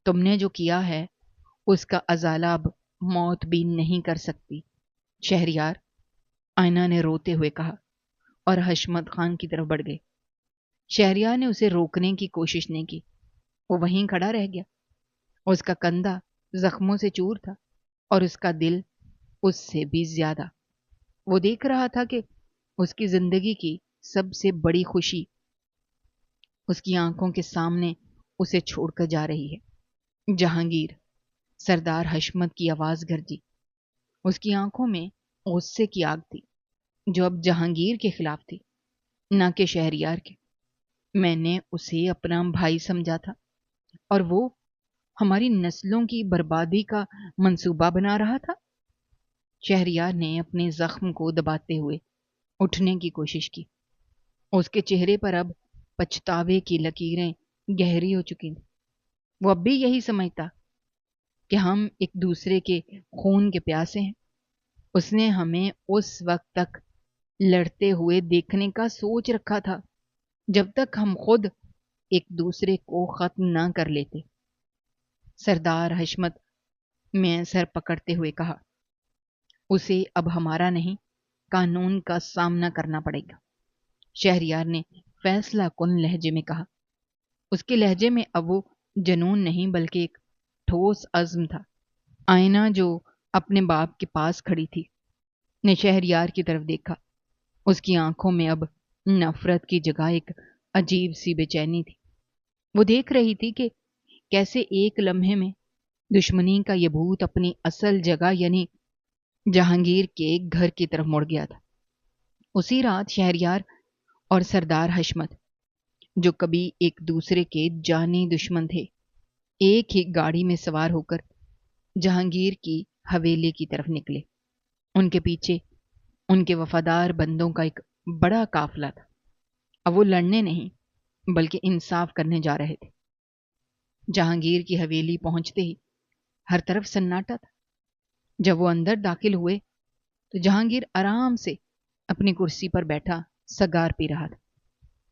تم نے جو کیا ہے اس کا ازالہ اب موت بھی نہیں کر سکتی۔ شہریار، آئینہ نے روتے ہوئے کہا، اور حشمت خان کی طرف بڑھ گئے۔ شہریار نے اسے روکنے کی کوشش نہیں کی، وہ وہیں کھڑا رہ گیا۔ اس کا کندھا زخموں سے چور تھا اور اس کا دل اس سے بھی زیادہ۔ وہ دیکھ رہا تھا کہ اس کی زندگی کی سب سے بڑی خوشی اس کی آنکھوں کے سامنے اسے چھوڑ کر جا رہی ہے۔ جہانگیر! سردار حشمت کی آواز گرجی۔ اس کی آنکھوں میں غصے کی آگ تھی، جو اب جہانگیر کے خلاف تھی، نہ کہ شہریار کے۔ میں نے اسے اپنا بھائی سمجھا تھا اور وہ ہماری نسلوں کی بربادی کا منصوبہ بنا رہا تھا۔ شہریار نے اپنے زخم کو دباتے ہوئے اٹھنے کی کوشش کی۔ اس کے چہرے پر اب پچھتاوے کی لکیریں گہری ہو چکی تھیں۔ وہ اب بھی یہی سمجھتا کہ ہم ایک دوسرے کے خون کے پیاسے ہیں۔ اس نے ہمیں اس وقت تک لڑتے ہوئے دیکھنے کا سوچ رکھا تھا جب تک ہم خود ایک دوسرے کو ختم نہ کر لیتے۔ سردار حشمت میں سر پکڑتے ہوئے کہا، اسے اب ہمارا نہیں، قانون کا سامنا کرنا پڑے گا۔ شہریار نے فیصلہ کن لہجے میں کہا۔ اس کے لہجے میں اب وہ جنون نہیں بلکہ ایک ٹھوس عزم تھا۔ آئینہ جو اپنے باپ کے پاس کھڑی تھی نے شہریار کی طرف دیکھا۔ اس کی آنکھوں میں اب نفرت کی جگہ ایک عجیب سی بے چینی تھی۔ وہ دیکھ رہی تھی کہ کیسے ایک لمحے میں دشمنی کا یہ بھوت اپنی اصل جگہ یعنی جہانگیر کے گھر کی طرف مڑ گیا تھا۔ اسی رات شہریار اور سردار حشمت، جو کبھی ایک دوسرے کے جانی دشمن تھے، ایک ہی گاڑی میں سوار ہو کر جہانگیر کی حویلی کی طرف نکلے۔ ان کے پیچھے ان کے وفادار بندوں کا ایک بڑا قافلہ تھا۔ اب وہ لڑنے نہیں بلکہ انصاف کرنے جا رہے تھے۔ جہانگیر کی حویلی پہنچتے ہی ہر طرف سناٹا تھا۔ جب وہ اندر داخل ہوئے تو جہانگیر آرام سے اپنی کرسی پر بیٹھا سگار پی رہا تھا،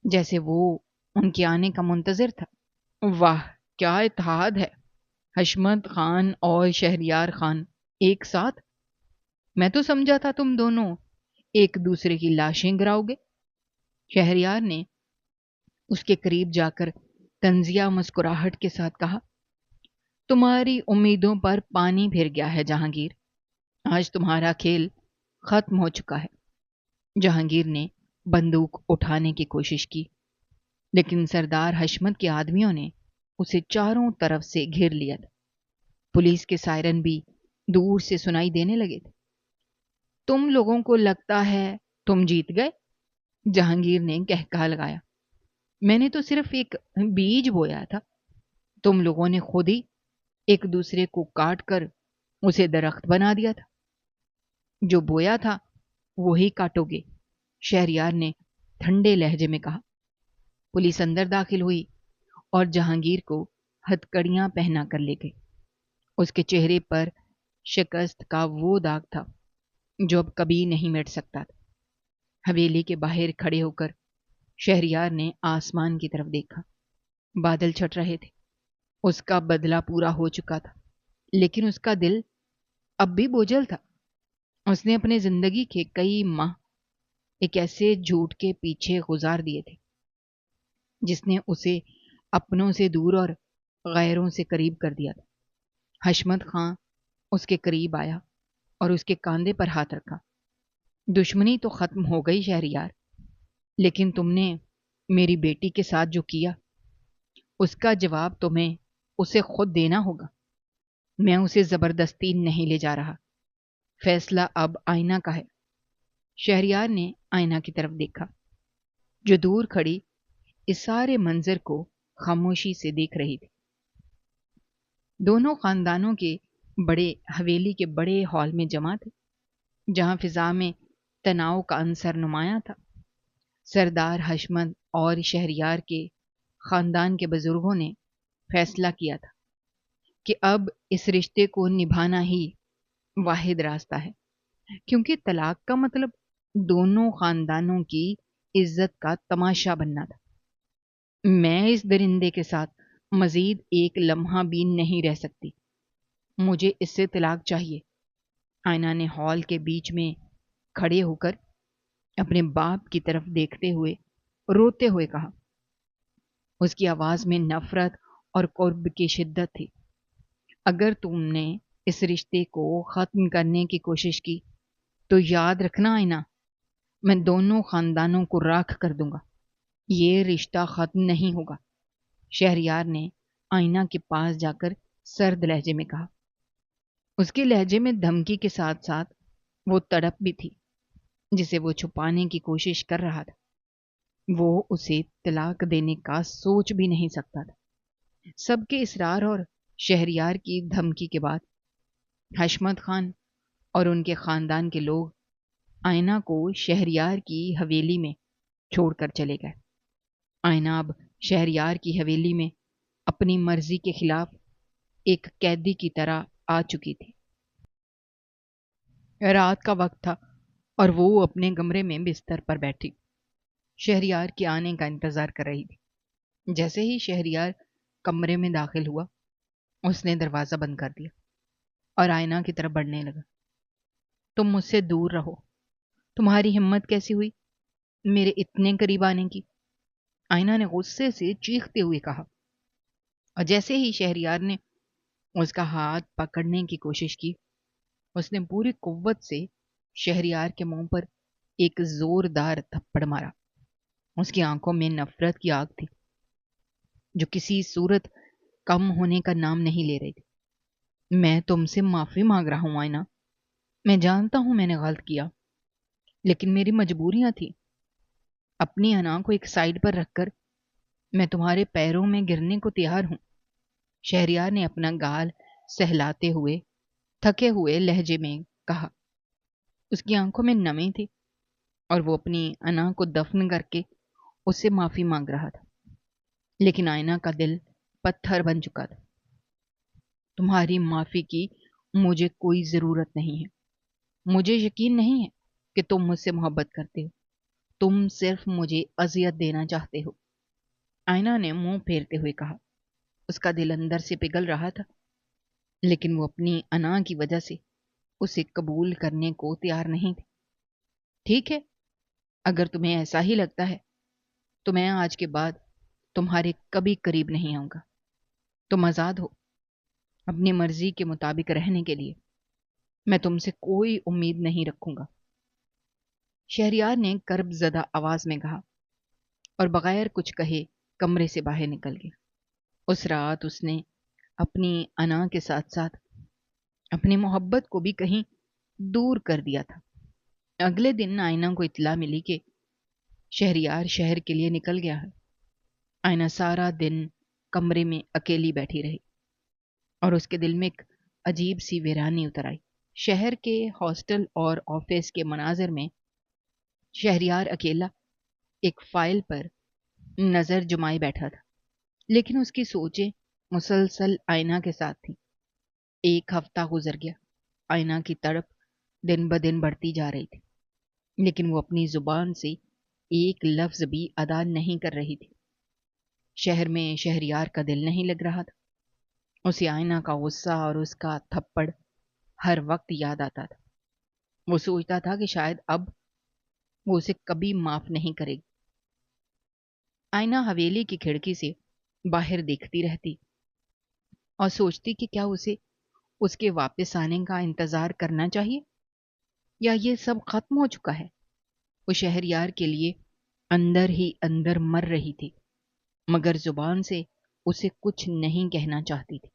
جیسے وہ ان کے آنے کا منتظر تھا۔ واہ، کیا اتحاد ہے! حشمت خان اور شہریار خان ایک ساتھ! میں تو سمجھا تھا تم دونوں ایک دوسرے کی لاشیں گراؤ گے۔ شہریار نے اس کے قریب جا کر طنزیہ مسکراہٹ کے ساتھ کہا، تمہاری امیدوں پر پانی پھر گیا ہے جہانگیر۔ آج تمہارا کھیل ختم ہو چکا ہے۔ جہانگیر نے بندوق اٹھانے کی کوشش کی، لیکن سردار حشمت کے آدمیوں نے اسے چاروں طرف سے گھیر لیا تھا۔ پولیس کے سائرن بھی دور سے سنائی دینے لگے تھے۔ تم لوگوں کو لگتا ہے تم جیت گئے؟ جہانگیر نے قہقہہ لگایا۔ میں نے تو صرف ایک بیج بویا تھا، تم لوگوں نے خود ہی ایک دوسرے کو کاٹ کر اسے درخت بنا دیا تھا۔ جو بویا تھا وہی کاٹو گے، شہریار نے ٹھنڈے لہجے میں کہا۔ پولیس اندر داخل ہوئی اور جہانگیر کو ہتکڑیاں پہنا کر لے گئی۔ اس کے چہرے پر شکست کا وہ داغ تھا جو اب کبھی نہیں مٹ سکتا تھا۔ حویلی کے باہر کھڑے ہو کر شہریار نے آسمان کی طرف دیکھا۔ بادل چھٹ رہے تھے۔ اس کا بدلہ پورا ہو چکا تھا، لیکن اس کا دل اب بھی بوجھل تھا۔ اس نے اپنے زندگی کے کئی ماہ ایک ایسے جھوٹ کے پیچھے گزار دیے تھے جس نے اسے اپنوں سے دور اور غیروں سے قریب کر دیا تھا۔ حشمت خان اس کے قریب آیا اور اس کے کاندھے پر ہاتھ رکھا۔ دشمنی تو ختم ہو گئی شہریار، لیکن تم نے میری بیٹی کے ساتھ جو کیا اس کا جواب تمہیں اسے خود دینا ہوگا۔ میں اسے زبردستی نہیں لے جا رہا، فیصلہ اب آئینہ کا ہے۔ شہریار نے آئینہ کی طرف دیکھا، جو دور کھڑی اس سارے منظر کو خاموشی سے دیکھ رہی تھی۔ دونوں خاندانوں کے بڑے حویلی کے بڑے ہال میں جمع تھے، جہاں فضا میں تناؤ کا عنصر نمایاں تھا۔ سردار حشمت اور شہریار کے خاندان کے بزرگوں نے فیصلہ کیا تھا کہ اب اس رشتے کو نبھانا ہی واحد راستہ ہے، کیونکہ طلاق کا مطلب دونوں خاندانوں کی عزت کا تماشا بننا تھا۔ میں اس درندے کے ساتھ مزید ایک لمحہ بھی نہیں رہ سکتی۔ مجھے اس سے طلاق چاہیے۔ آئینہ نے ہال کے بیچ میں کھڑے ہو کر اپنے باپ کی طرف دیکھتے ہوئے روتے ہوئے کہا۔ اس کی آواز میں نفرت اور قرب کی شدت تھی۔ اگر تم نے اس رشتے کو ختم کرنے کی کوشش کی تو یاد رکھنا آئینہ، میں دونوں خاندانوں کو راکھ کر دوں گا۔ یہ رشتہ ختم نہیں ہوگا، شہریار نے آئینہ کے پاس جا کر سرد لہجے میں کہا۔ اس کے لہجے میں دھمکی کے ساتھ ساتھ وہ تڑپ بھی تھی جسے وہ چھپانے کی کوشش کر رہا تھا۔ وہ اسے طلاق دینے کا سوچ بھی نہیں سکتا تھا۔ سب کے اصرار اور شہریار کی دھمکی کے بعد حشمت خان اور ان کے خاندان کے لوگ آئینہ کو شہریار کی حویلی میں چھوڑ کر چلے گئے۔ آئینہ اب شہریار کی حویلی میں اپنی مرضی کے خلاف ایک قیدی کی طرح آ چکی تھی۔ رات کا وقت تھا اور وہ اپنے کمرے میں بستر پر بیٹھی شہریار کے آنے کا انتظار کر رہی تھی۔ جیسے ہی شہریار کمرے میں داخل ہوا، اس نے دروازہ بند کر دیا اور آئینہ کی طرف بڑھنے لگا۔ تم مجھ سے دور رہو، تمہاری ہمت کیسی ہوئی میرے اتنے قریب آنے کی؟ آئینہ نے غصے سے چیختے ہوئے کہا، اور جیسے ہی شہریار نے اس کا ہاتھ پکڑنے کی کوشش کی، اس نے پوری قوت سے شہریار کے منہ پر ایک زوردار تھپڑ مارا۔ اس کی آنکھوں میں نفرت کی آگ تھی جو کسی صورت کم ہونے کا نام نہیں لے رہی تھی۔ میں تم سے معافی مانگ رہا ہوں آئینہ، میں جانتا ہوں میں نے غلط کیا، لیکن میری مجبوریاں تھیں۔ اپنی انا کو ایک سائڈ پر رکھ کر میں تمہارے پیروں میں گرنے کو تیار ہوں۔ شہریار نے اپنا گال سہلاتے ہوئے تھکے ہوئے لہجے میں کہا۔ اس کی آنکھوں میں نمی تھی اور وہ اپنی انا کو دفن کر کے اس سے معافی مانگ رہا تھا، لیکن آئینہ کا دل پتھر بن چکا تھا۔ تمہاری معافی کی مجھے کوئی ضرورت نہیں ہے۔ مجھے یقین نہیں ہے کہ تم مجھ سے محبت کرتے ہو، تم صرف مجھے اذیت دینا چاہتے ہو، آئینہ نے منہ پھیرتے ہوئے کہا۔ اس کا دل اندر سے پگھل رہا تھا، لیکن وہ اپنی انا کی وجہ سے اسے قبول کرنے کو تیار نہیں تھی۔ ٹھیک ہے، اگر تمہیں ایسا ہی لگتا ہے تو میں آج کے بعد تمہارے کبھی قریب نہیں آؤں گا۔ تم آزاد ہو اپنی مرضی کے مطابق رہنے کے لیے، میں تم سے کوئی امید نہیں رکھوں گا، شہریار نے کرب زدہ آواز میں کہا، اور بغیر کچھ کہے کمرے سے باہر نکل گیا۔ اس رات اس نے اپنی انا کے ساتھ ساتھ اپنی محبت کو بھی کہیں دور کر دیا تھا۔ اگلے دن آئینہ کو اطلاع ملی کہ شہریار شہر کے لیے نکل گیا ہے۔ آئینہ سارا دن کمرے میں اکیلی بیٹھی رہی اور اس کے دل میں ایک عجیب سی ویرانی اتر آئی۔ شہر کے ہاسٹل اور آفس کے مناظر میں شہریار اکیلا ایک فائل پر نظر جمائے بیٹھا تھا، لیکن اس کی سوچیں مسلسل آئینہ کے ساتھ تھیں۔ ایک ہفتہ گزر گیا، آئینہ کی تڑپ دن بدن بڑھتی جا رہی تھی، لیکن وہ اپنی زبان سے ایک لفظ بھی ادا نہیں کر رہی تھی۔ شہر میں شہریار کا دل نہیں لگ رہا تھا۔ اسے آئینہ کا غصہ اور اس کا تھپڑ ہر وقت یاد آتا تھا۔ وہ سوچتا تھا کہ شاید اب وہ اسے کبھی معاف نہیں کرے گی۔ آئینہ حویلی کی کھڑکی سے باہر دیکھتی رہتی اور سوچتی کہ کیا اسے اس کے واپس آنے کا انتظار کرنا چاہیے یا یہ سب ختم ہو چکا ہے۔ وہ شہریار کے لیے اندر ہی اندر مر رہی تھی، مگر زبان سے اسے کچھ نہیں کہنا چاہتی تھی۔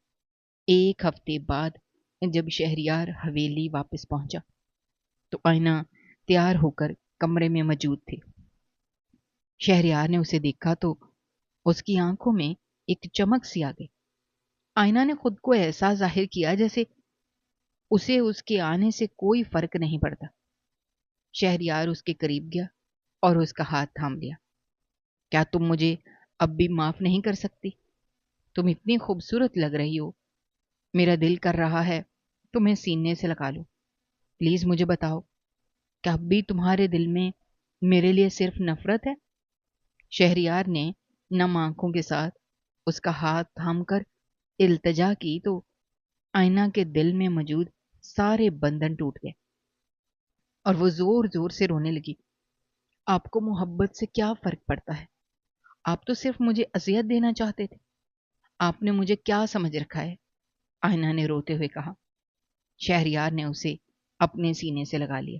ایک ہفتے بعد جب شہریار حویلی واپس پہنچا تو آئینہ تیار ہو کر کمرے میں موجود تھی۔ شہریار نے اسے دیکھا تو اس کی آنکھوں میں ایک چمک سی آ گئی۔ آئینہ نے خود کو ایسا ظاہر کیا جیسے اسے اس کے آنے سے کوئی فرق نہیں پڑتا۔ شہریار اس کے قریب گیا اور اس کا ہاتھ تھام لیا۔ کیا تم مجھے اب بھی معاف نہیں کر سکتی؟ تم اتنی خوبصورت لگ رہی ہو، میرا دل کر رہا ہے تمہیں سینے سے لگا لوں۔ پلیز مجھے بتاؤ، کیا اب بھی تمہارے دل میں میرے لیے صرف نفرت ہے؟ شہریار نے نم آنکھوں کے ساتھ اس کا ہاتھ تھام کر التجا کی تو آئینہ کے دل میں موجود سارے بندھن ٹوٹ گئے اور وہ زور زور سے رونے لگی۔ آپ کو محبت سے کیا فرق پڑتا ہے؟ آپ تو صرف مجھے اذیت دینا چاہتے تھے۔ آپ نے مجھے کیا سمجھ رکھا ہے؟ آئینہ نے روتے ہوئے کہا۔ شہریار نے اسے اپنے سینے سے لگا لیا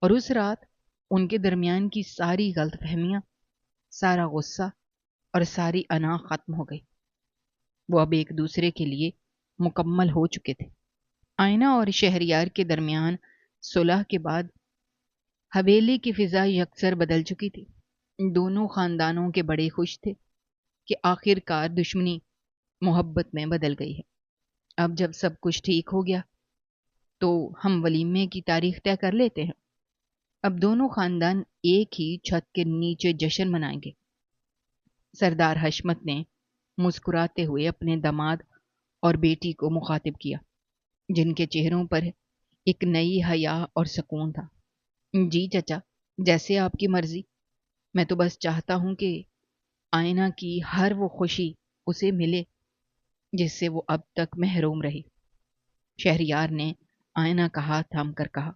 اور اس رات ان کے درمیان کی ساری غلط فہمیاں، سارا غصہ اور ساری انا ختم ہو گئی۔ وہ اب ایک دوسرے کے لیے مکمل ہو چکے تھے۔ آئینہ اور شہریار کے درمیان صلح کے بعد حویلی کی فضا یکسر بدل چکی تھی۔ دونوں خاندانوں کے بڑے خوش تھے کہ آخر کار دشمنی محبت میں بدل گئی ہے۔ اب جب سب کچھ ٹھیک ہو گیا تو ہم ولیمے کی تاریخ طے کر لیتے ہیں۔ اب دونوں خاندان ایک ہی چھت کے نیچے جشن منائیں گے۔ سردار حشمت نے مسکراتے ہوئے اپنے داماد اور بیٹی کو مخاطب کیا، جن کے چہروں پر ایک نئی حیا اور سکون تھا۔ جی چچا، جیسے آپ کی مرضی۔ میں تو بس چاہتا ہوں کہ آئینہ کی ہر وہ خوشی اسے ملے جس سے وہ اب تک محروم رہی۔ شہریار نے آئینہ کا ہاتھ تھام کر کہا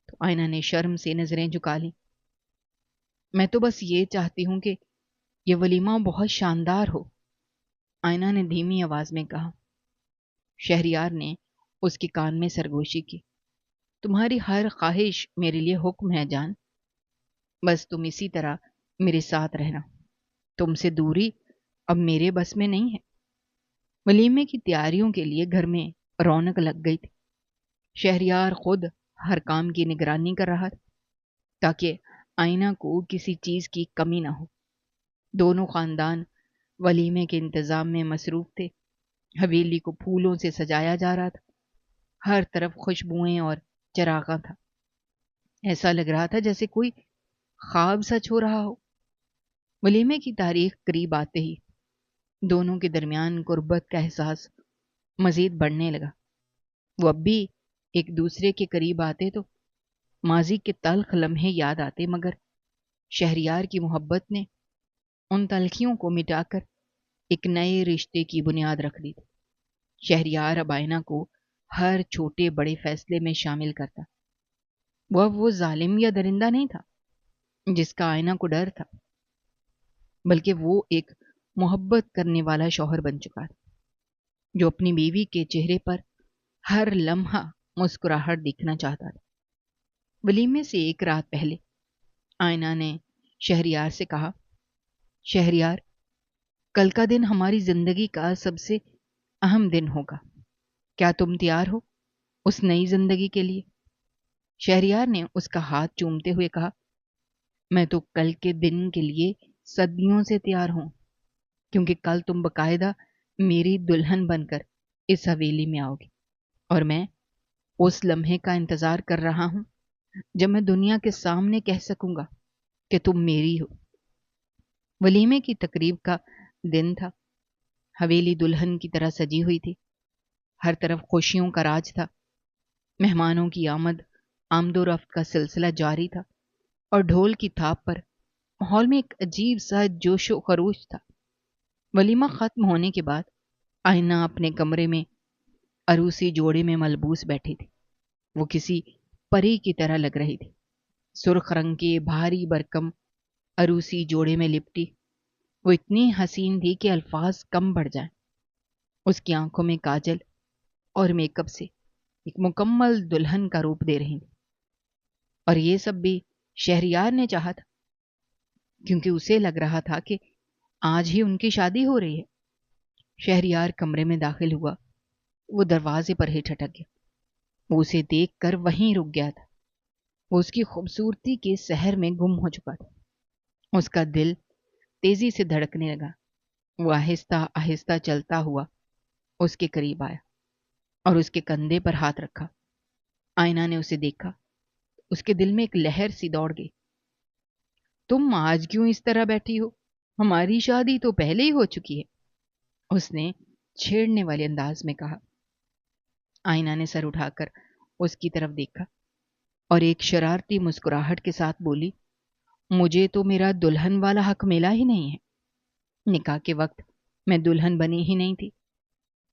تو آئینہ نے شرم سے نظریں جھکا لیں۔ میں تو بس یہ چاہتی ہوں کہ یہ ولیمہ بہت شاندار ہو، آئینہ نے دھیمی آواز میں کہا۔ شہریار نے اس کے کان میں سرگوشی کی۔ تمہاری ہر خواہش میرے لیے حکم ہے جان، بس تم اسی طرح میرے ساتھ رہنا۔ تم سے دوری اب میرے بس میں نہیں ہے۔ ولیمے کی تیاریوں کے لیے گھر میں رونق لگ گئی تھی۔ شہریار خود ہر کام کی نگرانی کر رہا تھا تاکہ آئینہ کو کسی چیز کی کمی نہ ہو۔ دونوں خاندان ولیمے کے انتظام میں مصروف تھے۔ حویلی کو پھولوں سے سجایا جا رہا تھا، ہر طرف خوشبوئیں اور چراغاں تھا۔ ایسا لگ رہا تھا جیسے کوئی خواب سچ ہو رہا ہو۔ ولیمے کی تاریخ قریب آتے ہی دونوں کے درمیان قربت کا احساس مزید بڑھنے لگا۔ وہ اب بھی ایک دوسرے کے قریب آتے تو ماضی کے تلخ لمحے یاد آتے، مگر شہریار کی محبت نے ان تلخیوں کو مٹا کر ایک نئے رشتے کی بنیاد رکھ دی تھی۔ شہریار اب آئینہ کو ہر چھوٹے بڑے فیصلے میں شامل کرتا۔ وہ اب وہ ظالم یا درندہ نہیں تھا جس کا آئینہ کو ڈر تھا، بلکہ وہ ایک محبت کرنے والا شوہر بن چکا تھا جو اپنی بیوی کے چہرے پر ہر لمحہ مسکراہٹ دیکھنا چاہتا تھا۔ ولیمے سے ایک رات پہلے آئینہ نے شہریار سے کہا، شہریار، کل کا دن ہماری زندگی کا سب سے اہم دن ہوگا۔ کیا تم تیار ہو اس نئی زندگی کے لیے؟ شہریار نے اس کا ہاتھ چومتے ہوئے کہا، میں تو کل کے دن کے لیے صدیوں سے تیار ہوں، کیونکہ کل تم باقاعدہ میری دلہن بن کر اس حویلی میں آؤ گی، اور میں اس لمحے کا انتظار کر رہا ہوں جب میں دنیا کے سامنے کہہ سکوں گا کہ تم میری ہو۔ ولیمے کی تقریب کا دن تھا۔ حویلی دلہن کی طرح سجی ہوئی تھی، ہر طرف خوشیوں کا راج تھا۔ مہمانوں کی آمد و رفت کا سلسلہ جاری تھا اور ڈھول کی تھاپ پر ماحول میں ایک عجیب سا جوش و خروش تھا۔ ولیمہ ختم ہونے کے بعد آئینہ اپنے کمرے میں عروسی جوڑے میں ملبوس بیٹھی تھی۔ وہ کسی پری کی طرح لگ رہی تھی۔ سرخ رنگ کے بھاری برکم عروسی جوڑے میں لپٹی وہ اتنی حسین تھی کہ الفاظ کم پڑ جائیں۔ اس کی آنکھوں میں کاجل اور میک اپ سے ایک مکمل دلہن کا روپ دے رہی تھی، اور یہ سب بھی شہریار نے چاہا تھا، کیونکہ اسے لگ رہا تھا کہ آج ہی ان کی شادی ہو رہی ہے۔ شہریار کمرے میں داخل ہوا، وہ دروازے پر ہی ٹھٹک گیا۔ وہ اسے دیکھ کر وہیں رک گیا تھا۔ وہ اس کی خوبصورتی کے سحر میں گم ہو چکا تھا۔ اس کا دل تیزی سے دھڑکنے لگا۔ وہ آہستہ آہستہ چلتا ہوا اس کے قریب آیا اور اس کے کندھے پر ہاتھ رکھا۔ آئینہ نے اسے دیکھا، اس کے دل میں ایک لہر سی دوڑ گئی۔ تم آج کیوں اس طرح بیٹھی ہو؟ ہماری شادی تو پہلے ہی ہو چکی ہے، اس نے چھیڑنے والے انداز میں کہا۔ آئینہ نے سر اٹھا کر اس کی طرف دیکھا اور ایک شرارتی مسکراہٹ کے ساتھ بولی، مجھے تو میرا دلہن والا حق ملا ہی نہیں ہے۔ نکاح کے وقت میں دلہن بنی ہی نہیں تھی۔